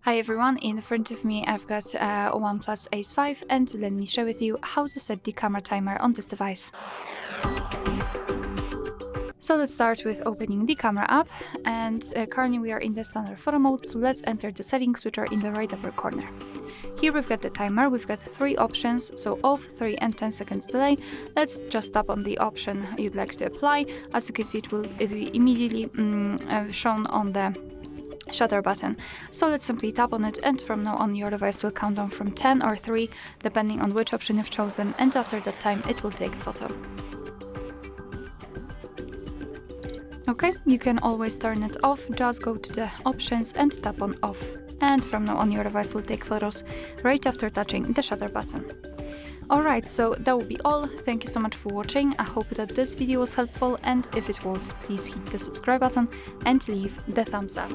Hi everyone, in front of me I've got a OnePlus Ace 5 and let me share with you how to set the camera timer on this device. So let's start with opening the camera app, and currently we are in the standard photo mode, so let's enter the settings which are in the right upper corner. Here we've got the timer, we've got three options, so off, 3 and 10 seconds delay. Let's just tap on the option you'd like to apply. As you can see, it will be immediately shown on the shutter button. So let's simply tap on it, and from now on your device will count down from 10 or 3 depending on which option you've chosen, and after that time it will take a photo. Okay, you can always turn it off, just go to the options and tap on off, and from now on your device will take photos right after touching the shutter button. Alright, so that will be all. Thank you so much for watching. I hope that this video was helpful, and if it was, please hit the subscribe button and leave the thumbs up.